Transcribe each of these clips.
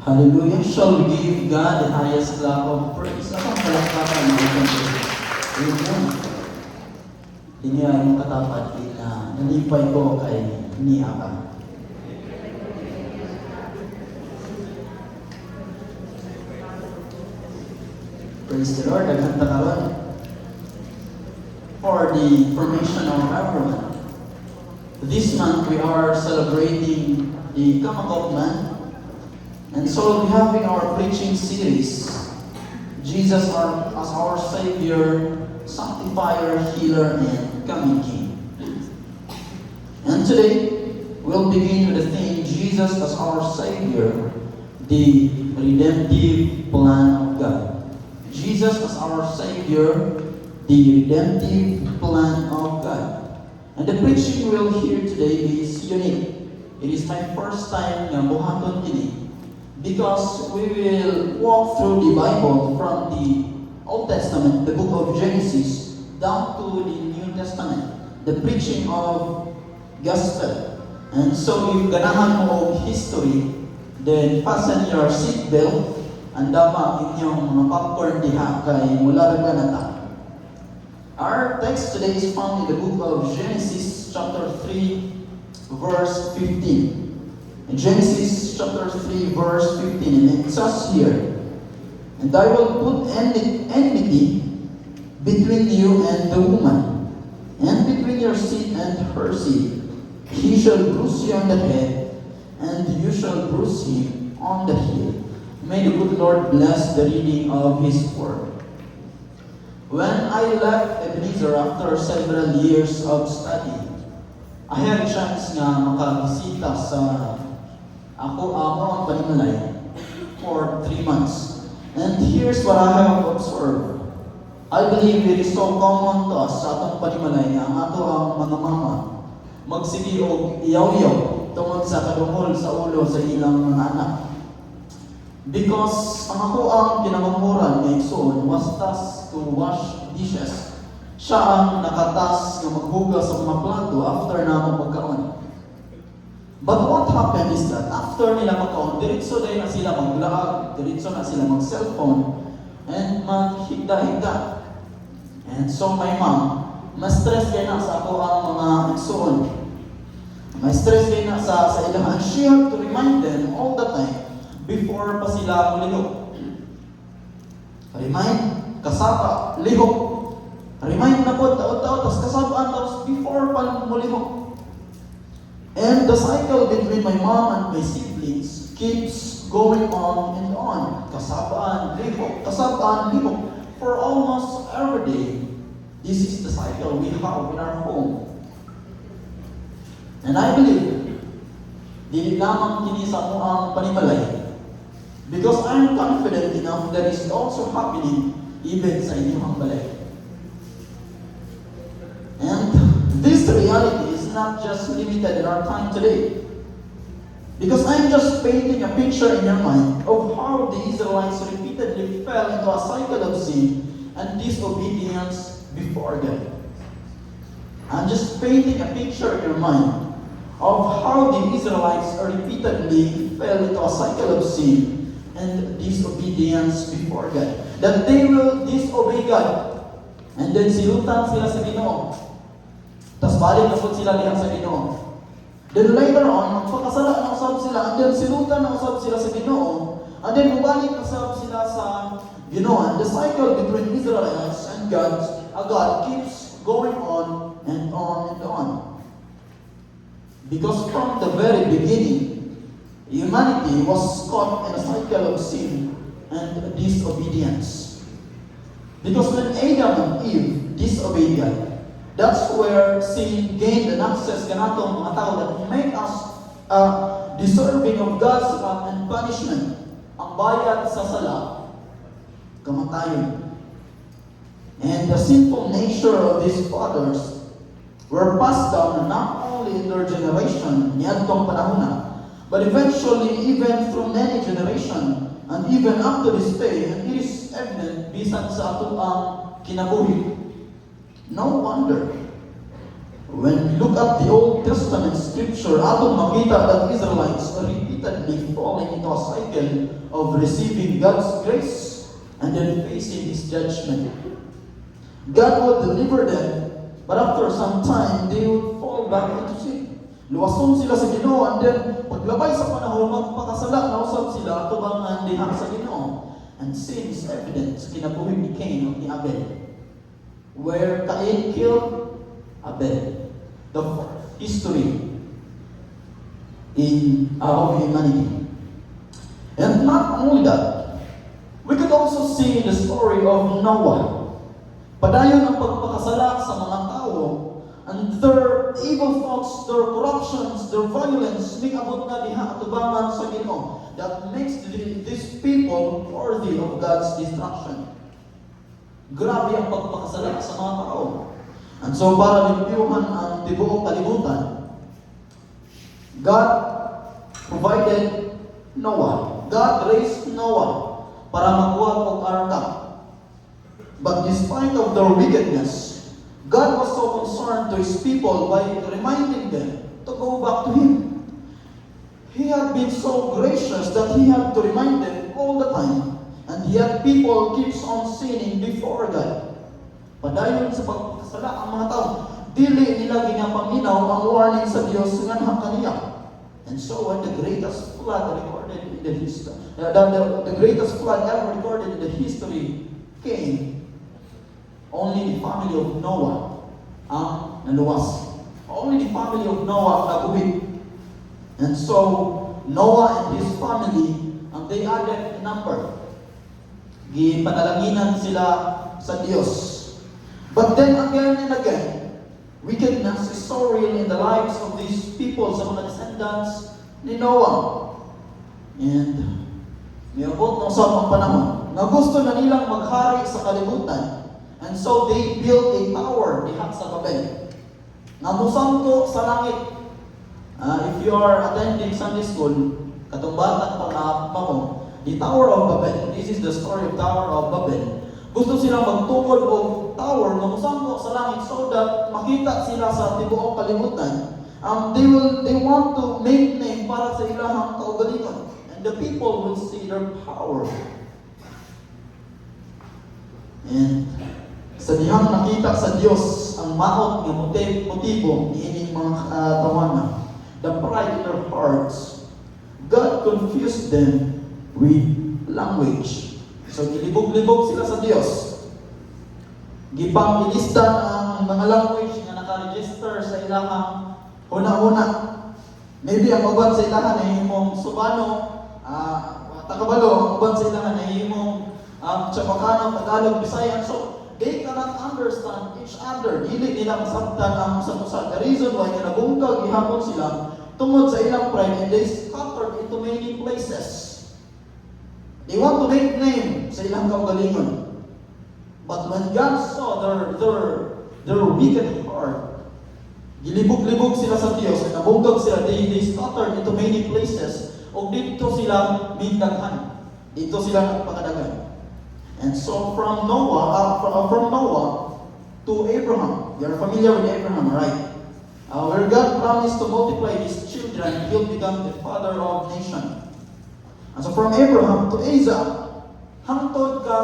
Hallelujah. Shall we give God the highest clap of praise? Akong palakpakan ng itong praise. Amen. Hindi ang katapat na nalipay ko kay ni Aba. Praise the Lord. Nagkanta karon for the formation of everyone. This month we are celebrating the Kamakot Man. And so we're having our preaching series, Jesus as our Savior, Sanctifier, Healer, and Coming King. And today, we'll begin with the theme, Jesus as our Savior, the redemptive plan of God. Jesus as our Savior, the redemptive plan of God. And the preaching we'll hear today is unique. It is my first time na buhaton kini. Because we will walk through the Bible from the Old Testament, the book of Genesis, down to the New Testament, the preaching of gospel. And so if ganahan mo og history, then fasten your seatbelt and dapat inyong mga popcorn diha kay mula ra nata. Our text today is found in the book of Genesis chapter 3 verse 15. In Genesis chapter 3 verse 15, and it says here, "And I will put enmity between you and the woman, and between your seed and her seed. He shall bruise you on the head, and you shall bruise him on the heel." May the good Lord bless the reading of His word. When I left Ebenezer after several years of study, I had a chance nga makabisita sa ako ang Panimalay for 3 months. And here's what I have observed. I believe it is so common to us sa atong Panimalay nga ang ato ang mga mama magsige og iyaw-iyaw tungod sa kadungol sa ulo sa ilang mga anak. Because ang ako ang kinamanghuran nga igsoon was tasked to wash dishes. Siya ang nakatas nga maghugas sa mga plato after na magkaon. But what happened is that after nila magkaon, diretso na sila maglaag, diretso na sila mag-cellphone, and maghigda-higda. And so my mom, ma-stress kayo na sa ako ang mga igsoon. Ma-stress kayo na sa ilang. And she had to remind them all the time before pa sila mulihok. Remind, kasapa, lihok. Remind na po, taot-taot, tas kasapaan, tapos before pa mulihok. And the cycle between my mom and my siblings keeps going on and on. Kasapaan, lihok, for almost every day. This is the cycle we have in our home. And I believe, dili lamang kini sa mo ang Panimalay. Because I'm confident enough that it's also happening even sa inyong balay. And this reality is not just limited in our time today. Because I'm just painting a picture in your mind of how the Israelites repeatedly fell into a cycle of sin and disobedience before God. I'm just painting a picture in your mind of how the Israelites repeatedly fell into a cycle of sin and disobedience before God. That they will disobey God. And then silutan sila sa Ginoo. Tas balik na po sila diyan sa Ginoo. Then later on, magpakasala na usab sila, and then silutan na usab sila sa Ginoo, and then mubalik na usab sila sa Ginoo. And the cycle between Israelites and God keeps going on and on and on. Because from the very beginning, humanity was caught in a cycle of sin and disobedience. Because when Adam and Eve disobeyed God, that's where sin gained an access kanatong mga tao that make us deserving of God's wrath and punishment. Ang bayad sa sala, kamatayon. And the sinful nature of these fathers were passed down not only in their generation, niadtong panahon na, but eventually even through many generations, and even up to this day, and it is evident bisan sa ato ang kinabuhi. No wonder When we look at the Old Testament scripture, atong makita that Israelites are repeatedly falling into a cycle of receiving God's grace and then facing His judgment. God would deliver them, but after some time, they would fall back into sin. Luwason sila sa Ginoo, and then paglabay sa panahon, magpakasala na usab sila tubangan diha sa Ginoo. And sin is evident sa kinabuhi ni Cain o ni Abel. Where Cain killed Abel. The history of humanity. And not only that, we could also see the story of Noah. Padayon ang pagpakasala sa mga tao, and their evil thoughts, their corruptions, their violence, may abot na diha atubangan sa Ginoo that makes these people worthy of God's destruction. Grabe ang pagpakasala sa mga tao. And so para limpyuhan ang tibuok kalibutan, God provided Noah. God raised Noah para magbuhat og arka. But despite of their wickedness, God was so concerned to His people by reminding them to go back to Him. He had been so gracious that He had to remind them all the time. And yet people keeps on sinning before God. Padayon sa pagpakasala ang mga tao, dili nila ginapaminaw ang warning sa Dios nga kaniya. And so when the greatest flood recorded in the history, the greatest flood ever recorded in the history came, only the family of Noah ang naluwas. Only the family of Noah naguhit. And so Noah and his family, ang they added number. Gipanalanginan sila sa Dios. But then again and again, wickedness is so real in the lives of these people, sa mga descendants ni Noah. And may abot ng sa panahon na gusto na nilang maghari sa kalibutan. And so they built a tower diha sa Babel. Nga musangko sa langit. If you are attending Sunday school, katong bata pa mo, the Tower of Babel. This is the story of Tower of Babel. Gusto silang magtukod o tower na musangko sa langit so that makita sila sa tibuok kalibutan. They want to make name para sa ilahang kaugalingon. And the people will see their power. And sa dihang nakita sa Dios ang maot nga motibo ni ining mga tawanan, the pride in their hearts, God confused them with language. So gilibog-libog sila sa Dios. Gipang-ilistan ang mga language nga naka-register sa ilahang huna-huna. Maybe ang uban sa ilahan ay himong Subano, Takabalo, ang uban sa ilahan ay himong Chabacano, Tagalog, Bisayan. So they cannot understand each other. Dili nila masabtan ang usa-usa. The reason why nga nabungkag gihapon sila tungod sa ilang pride, and they scattered into many places. They want to make name sa ilang kaugalingon. But when God saw their wicked heart, gilibog-libog sila sa Dios, at nabunggag sila, they scattered into many places, o dito sila mindaghan. Dito sila nagpakadagan. And so from Noah to Abraham, you are familiar with Abraham, right? Where God promised to multiply his children, he'll become the father of nations. And so from Abraham to Isaac, hangtod ka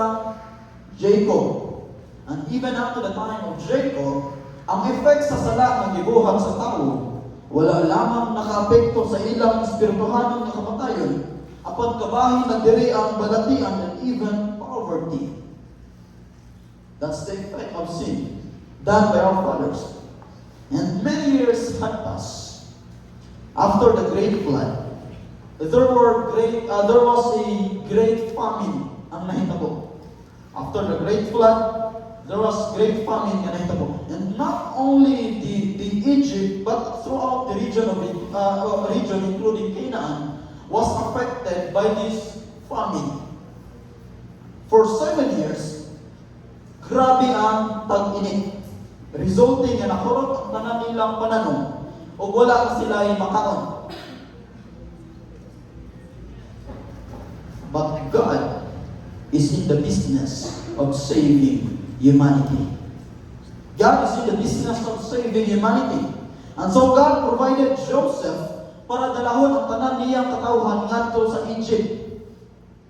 Jacob. And even up to the time of Jacob, ang effect sa sala ng gibuhat sa tao, wala lamang nakaapekto sa ilang espirituhanong nakamatayon, apan kabahin na diri ang balatian and even poverty. That's the effect of sin done by our fathers. And many years had passed after the great flood. There was a great famine ang nahitabo. After the great flood, there was great famine ang nahitabo. And not only the Egypt, but throughout the region including Canaan, was affected by this famine. For 7 years, grabe ang tag-init, resulting na nakurot ang tanan nilang pananom o wala na sila makaon. But God is in the business of saving humanity. God is in the business of saving humanity. And so God provided Joseph para dalahon ang tanan niyang katawhan ngadto sa Egypt.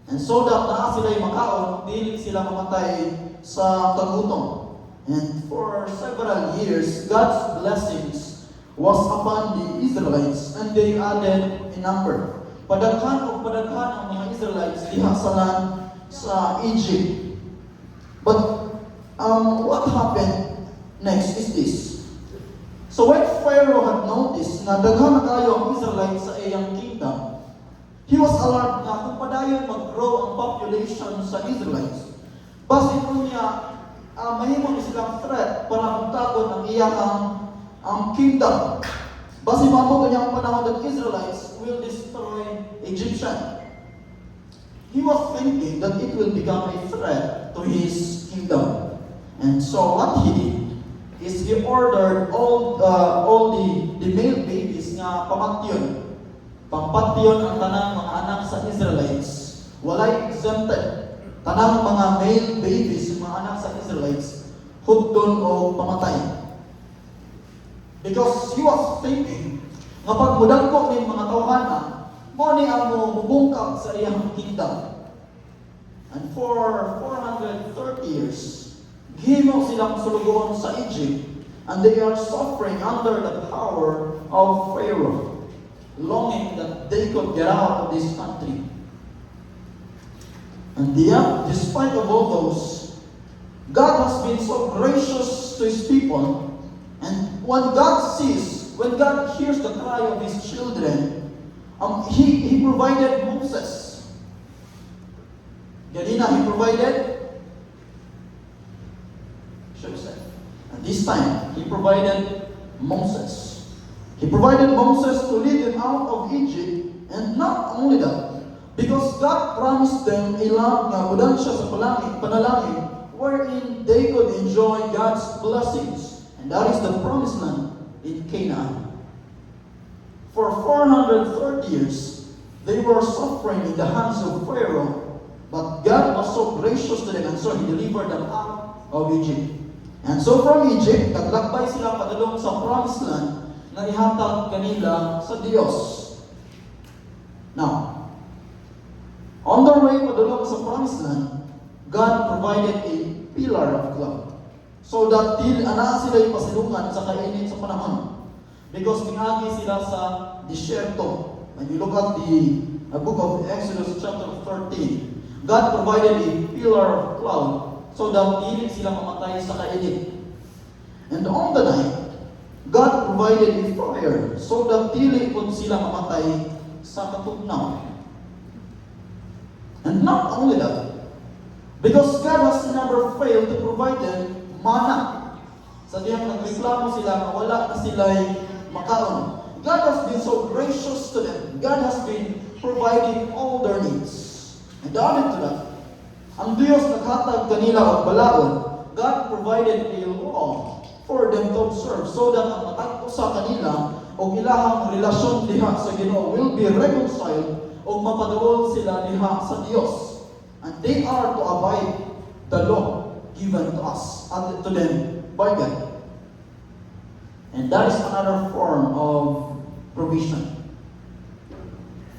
And so that naa sila'y makaon, dili sila mamatay sa kagutom. And for several years, God's blessings was upon the Israelites, and they added in number. Padaghan o padaghan ang mga Israelites diha sa land sa Egypt. But what happened next is this. So when Pharaoh had noticed na daghan na kayo ang Israelites sa iyang kingdom, he was alarmed na kung padayon mag-grow ang population sa Israelites. Basi po niya, mahimong silang threat para magtagon ang iyang kingdom. Basi mamo kanyang panahon that Israelites will destroy Egyptian. He was thinking that it will become a threat to his kingdom. And so what he did is he ordered all the male babies nga pamatyon. Pampatyon ang tanang mga anak sa Israelites. Walay exempted. Tanang mga male babies, mga anak sa Israelites, hudton o pamatay. Because he was thinking, nga pagmudagko ni mga tawhana, mo ni ang mubungkag sa iyang kingdom. And for 430 years, gihimo silang sulugon sa Egypt, and they are suffering under the power of Pharaoh, longing that they could get out of this country. And yet, despite of all those, God has been so gracious to His people. And when God hears the cry of His children, He provided Moses. Ganina, He provided Joseph. And this time, He provided Moses. He provided Moses to lead them out of Egypt. And not only that, because God promised them a land nga budan siya sa panalangin, wherein they could enjoy God's blessings. And that is the promised land in Canaan. For 430 years, they were suffering in the hands of Pharaoh, but God was so gracious to them, and so He delivered them out of Egypt. And so from Egypt, naglakbay sila padulong sa promised land na ihatag kanila sa Diyos. Now, on their way padulong sa promised land, God provided a pillar of cloud, so that ana sila pasilungan sa kainit sa panahon. Because pinagi sila sa disyerto. When you look at the book of Exodus chapter 13, God provided a pillar of cloud so that dili sila mamatay sa kainit. And on the night, God provided a fire so that dili pud sila mamatay sa katugnaw. And not only that, because God has never failed to provide them mana. Sa diyang nagreklamo sila na wala na sila'y makaon. God has been so gracious to them. God has been providing all their needs. And added to that, ang Diyos naghatag kanila og balaod. God provided a law for them to observe, so that ang matagpo sa kanila o ilahang relasyon diha sa Ginoo will be reconciled o mapaduol sila diha sa Dios. And they are to abide the law given to us and to them by God. And that is another form of provision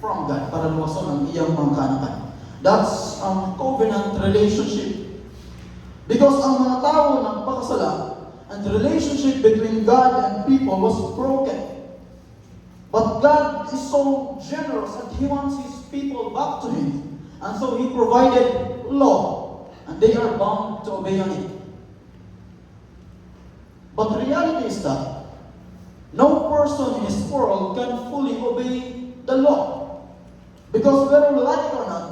from God para luwason ang iyang mga kanakan. That's covenant relationship. Because ang mga tao nagpakasala, and the relationship between God and people was broken. But God is so generous and He wants His people back to Him. And so He provided law, and they are bound to obey on it. But the reality is that no person in this world can fully obey the law. Because whether we like it or not,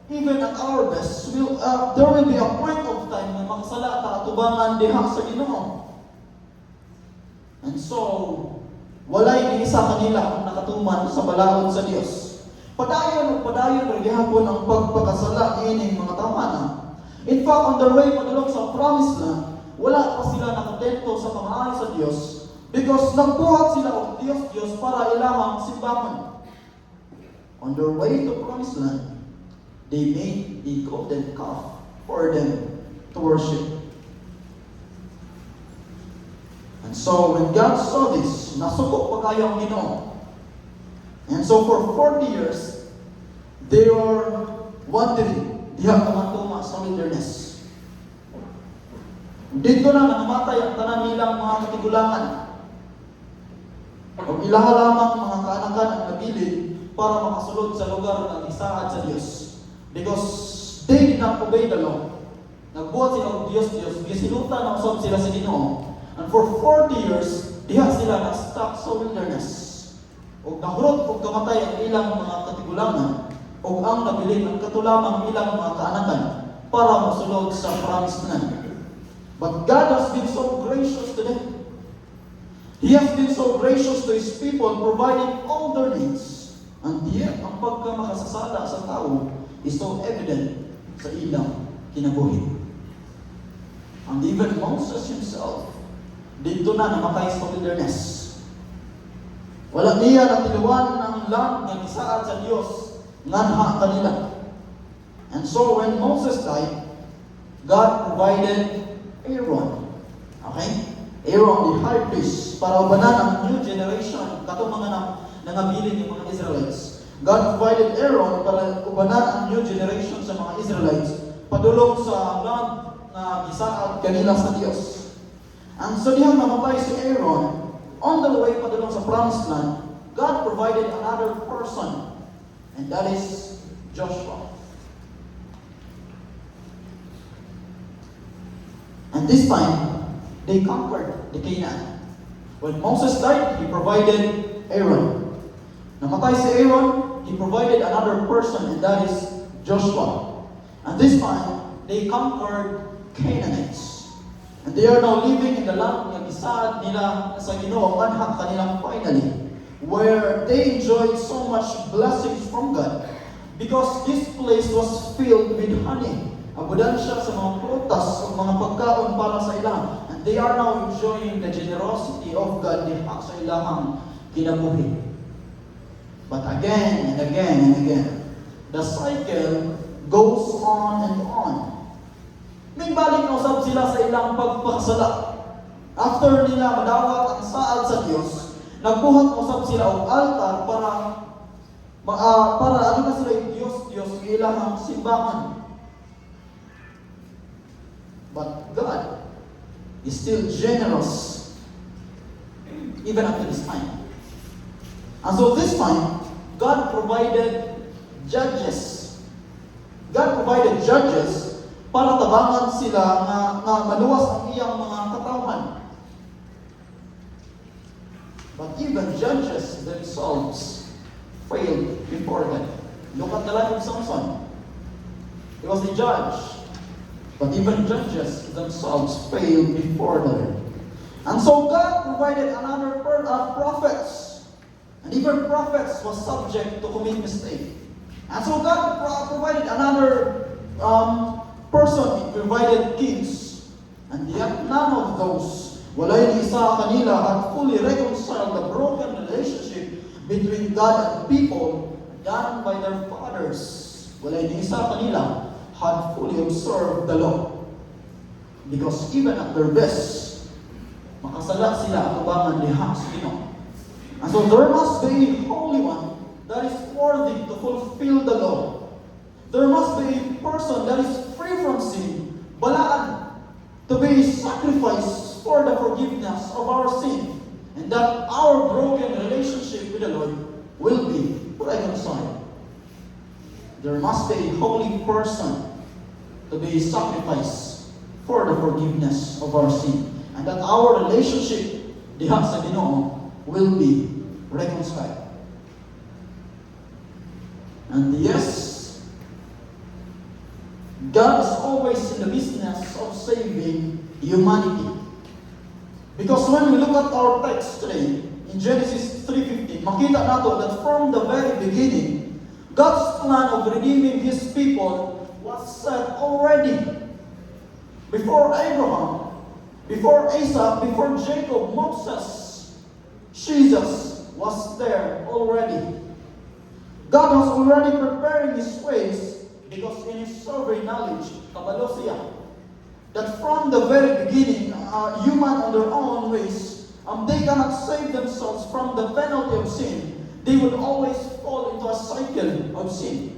even at our best, there will be a point of time na makasala ta atubangan diha sa Ginoo. And so, walay ni isa kanila ang nakatuman sa balaod sa Dios. Padayon gihapon ang pagpakasala niining mga tawanan. In fact, on their way padulong sa promised land, wala pa sila nakatento sa pamahay sa Dios, because nagbuhat sila og Dios para ilahang simbahan. On their way to promised land, they made a golden calf for them to worship. And so when God saw this, nasugok pa kayo ang Ginoo. And so for 40 years, they were wandering diha kamatuma sa wilderness. Dito na namamatay ang tanan nilang mga katigulangan. O ilaha lamang mga kaanakan ang nabilin para makasulod sa lugar ng isaad sa Diyos. Because they did not obey the law. Nagbuhat sila ng Diyos, gisilutan na usab sila sa Ginoo. And for 40 years, diha sila na-stuck sa wilderness. O nahurot o kamatay ang ilang mga katigulangan o ang nabilin ang katulamang ilang mga kaanakan para masulod sa promised land. But God has been so gracious to them. He has been so gracious to His people, providing all their needs. And yet, ang pagkamakasasala sa tao is so evident sa ilang kinabuhi. And even Moses himself, dito na namatay sa wilderness. Wala niya natiluan ng land ng isaad sa Diyos nganha kanila. And so when Moses died, God provided Aaron. Okay? Aaron, the high priest, para ubanan ang new generation, katong mga nangabilin yung mga Israelites. God provided Aaron para ubanan ang new generation sa mga Israelites, padulong sa land na gisaad kanila sa Diyos. And so dihang namatay si Aaron, on the way padulong sa promised land, God provided another person, and that is Joshua. And this time, they conquered the Canaan. When Moses died, he provided Aaron. Namatay si Aaron, he provided another person, and that is Joshua. And this time, they conquered Canaanites. And they are now living in the land ng isaad nila sa Ginoo, anhak kanilang finally, where they enjoyed so much blessings from God, because this place was filled with honey. Abundansya sa mga prutas o mga pagkaon para sa ilang. And they are now enjoying the generosity of God diha sa ilang kinabuhi. But again and again and again, the cycle goes on and on. May balik na usab sila sa ilang pagpakasala. After nila madawat ang saad sa Diyos, nagbuhat usab sila og altar para ano na sila yung Diyos ilang simbahan. But God is still generous even up to this time. And so this time, God provided judges. God provided judges para tabangan sila nga maluwas ang iyang mga katawhan. But even judges themselves failed before God. Look at the life of Samson. He was a judge. But even judges themselves failed before the Lord. And so God provided another prophets. And even prophets was subject to commit mistake. And so God provided another person. He provided kings. And yet none of those, walay ni isa kanila, had fully reconciled the broken relationship between God and people done by their fathers. Walay ni isa kanila had fully observed the law. Because even at their best, makasala sila tubangan diha sa Ginoo. And so there must be a holy one that is worthy to fulfill the law. There must be a person that is free from sin, balaan, to be a sacrifice for the forgiveness of our sin, and that our broken relationship with the Lord will be reconciled. There must be a holy person to be a sacrifice for the forgiveness of our sin, and that our relationship diha sa Ginoo will be reconciled. And yes, God is always in the business of saving humanity. Because when we look at our text today, in Genesis 3:15, makita nato that from the very beginning, God's plan of redeeming His people was set already. Before Abraham, before Isaac, before Jacob, Moses, Jesus was there already. God was already preparing His ways because in His sovereign knowledge, kabalo siya, that from the very beginning, human on their own ways they cannot save themselves from the penalty of sin, they would always fall into a cycle of sin.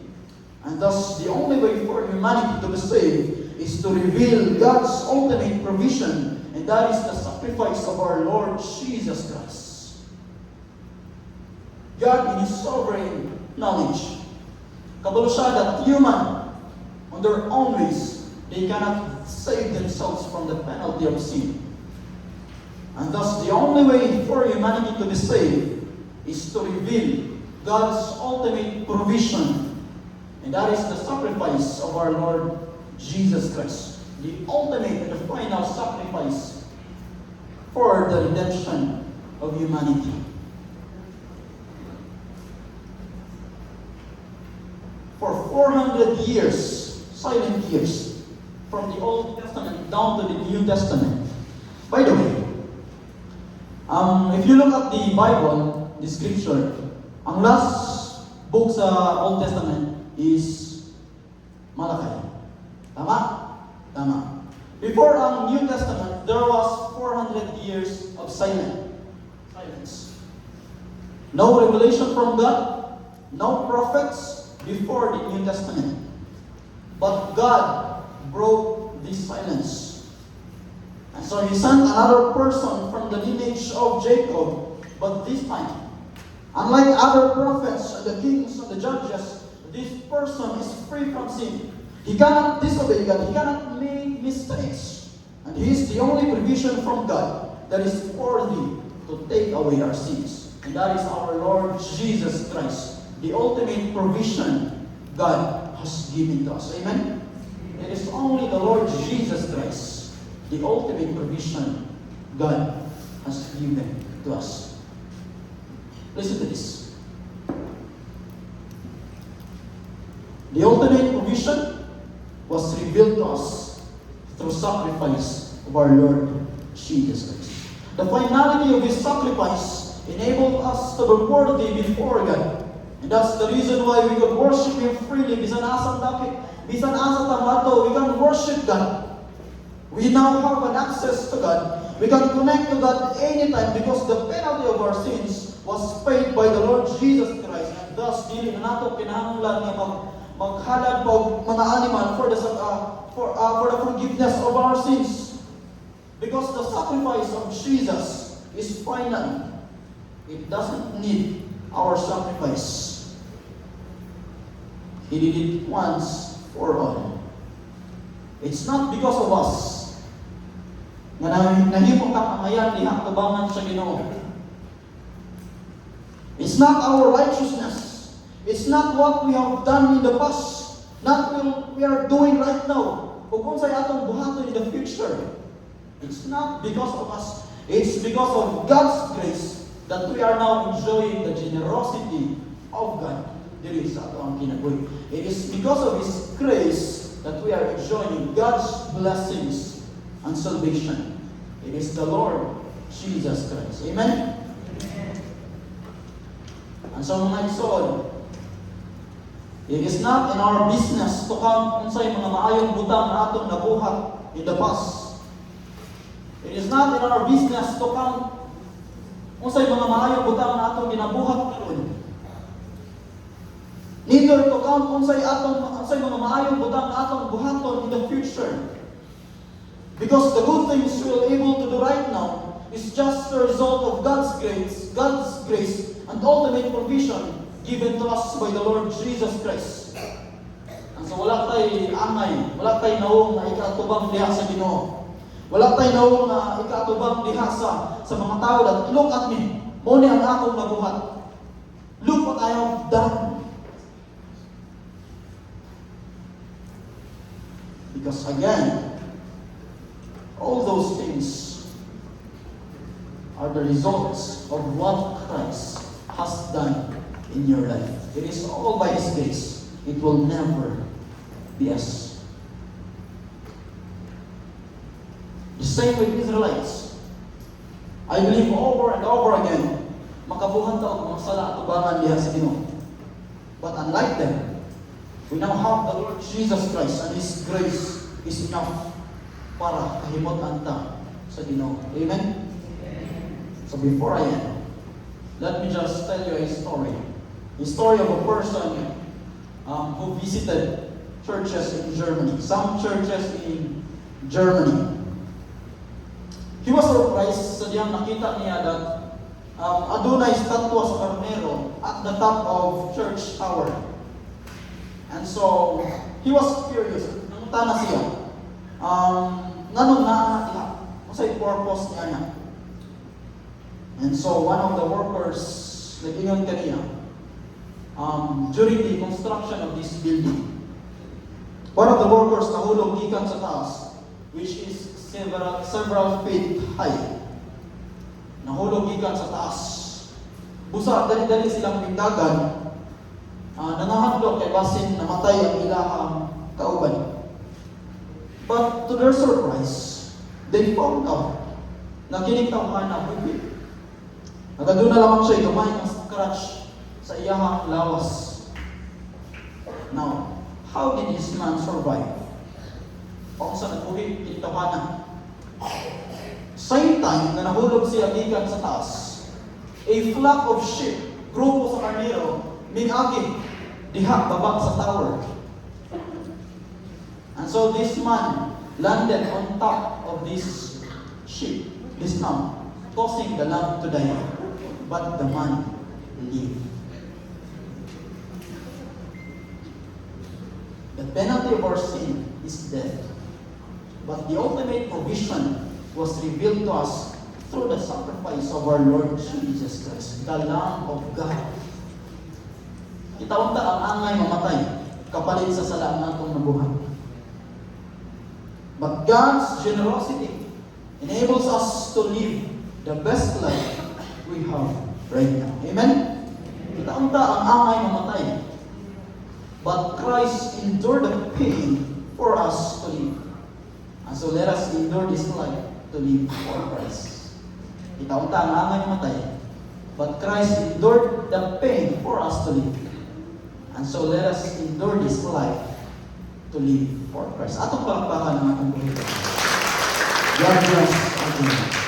And thus, the only way for humanity to be saved is to reveal God's ultimate provision, and that is the sacrifice of our Lord Jesus Christ. God, in His sovereign knowledge, kabalo siya that human, on their own ways, they cannot save themselves from the penalty of sin. And thus, the only way for humanity to be saved is to reveal God's ultimate provision, and that is the sacrifice of our Lord Jesus Christ, the ultimate and the final sacrifice for the redemption of humanity. For 400 years, silent years, from the Old Testament down to the New Testament. By the way, if you look at the Bible, the Scripture, ang last book sa Old Testament is Malachi. Tama? Tama. Before ang New Testament, there was 400 years of silence. No revelation from God, no prophets before the New Testament. But God broke this silence. And so He sent another person from the lineage of Jacob, but this time, unlike other prophets, the kings and the judges, this person is free from sin. He cannot disobey God. He cannot make mistakes. And He is the only provision from God that is worthy to take away our sins. And that is our Lord Jesus Christ, the ultimate provision God has given to us. Amen? It is only the Lord Jesus Christ, the ultimate provision God has given to us. Listen to this. The ultimate provision was revealed to us through sacrifice of our Lord Jesus Christ. The finality of His sacrifice enabled us to be worthy before God. And that's the reason why we could worship Him freely. Bisan asang dakit, bisan asa tamato, we can worship God. We now have an access to God. We can connect to God anytime because the penalty of our sins was paid by the Lord Jesus Christ. And thus, dili na nato kinahanglan nga maghalad po mga animal for the forgiveness of our sins. Because the sacrifice of Jesus is final. It doesn't need our sacrifice. He did it once for all. It's not because of us nga nahimo kang amayan diha tubangan sa Ginoo. It's not our righteousness. It's not what we have done in the past. Not what we are doing right now. Ug unsay atong buhaton in the future. It's not because of us. It's because of God's grace that we are now enjoying the generosity of God. Diri sa ato ang kinabuhi. It is because of His grace that we are enjoying God's blessings and salvation. It is the Lord Jesus Christ. Amen? And so mga igsoon, it is not in our business to count unsay mga maayong butang na atong nabuhat in the past. It is not in our business to count unsay mga maayong butang na atong ginabuhat karon. Neither to count unsay mga maayong butang na atong buhaton in the future. Because the good things we are able to do right now is just the result of God's grace and ultimate provision given to us by the Lord Jesus Christ. And so wala tay angay, wala tay naong na ikatubang diha sa Ginoo. Wala tay naong na ikatubang diha sa mga tao that look at me, mo ni ang akong nabuhat. Look what I have done. Because again, all those things are the results of what Christ has done in your life. It is all by His grace. It will never be us. The same with Israelites. I believe over and over again, makabuhan ta og mga sala at tubangan diha sa Ginoo. But unlike them, we now have the Lord Jesus Christ, and His grace is enough para kahimot-an ta sa Ginoo. Amen? So before I end, let me just tell you a story. A story of a person who visited churches in Germany. Some churches in Germany. He was surprised sa diyang nakita niya that adunay statwa sa karnero at the top of church tower. And so, he was curious. Nangutana siya. Nanong naa niya? Masay purpose niya na. And so, one of the workers, nag-ingon kaniya, during the construction of this building, one of the workers nahulog gikan sa taas, which is several feet high. Nahulog gikan sa taas. Busa, dali-dali silang pindagan. Nangahandog kay basin namatay ang ilahang kauban. But to their surprise, they found out na kining tawhana bukid. Nagaduna lamang siya gamay ng scratch sa iyahang lawas. Now, how did this man survive? O sa nagbuhi kining tawhana. Same time na nahulog siya gikan sa taas, a flock of sheep, grupo sa karnero, mingagi diha baba sa tower. And so this man landed on top of this sheep, this lamb, causing the lamb to die. But the man lived. The penalty of our sin is death. But the ultimate provision was revealed to us through the sacrifice of our Lord Jesus Christ, the Lamb of God. Itaunta ang angay mamatay, kapalit sa sala natong nabuhay. But God's generosity enables us to live the best life we have right now. Amen? Itaunta ang angay mamatay, but Christ endured the pain for us to live. And so let us endure this life to live for Christ. Itaunta ang angay mamatay, but Christ endured the pain for us to live. And so let us endure this life to live for Christ. Atong palakpakan ng atong buhay. God bless.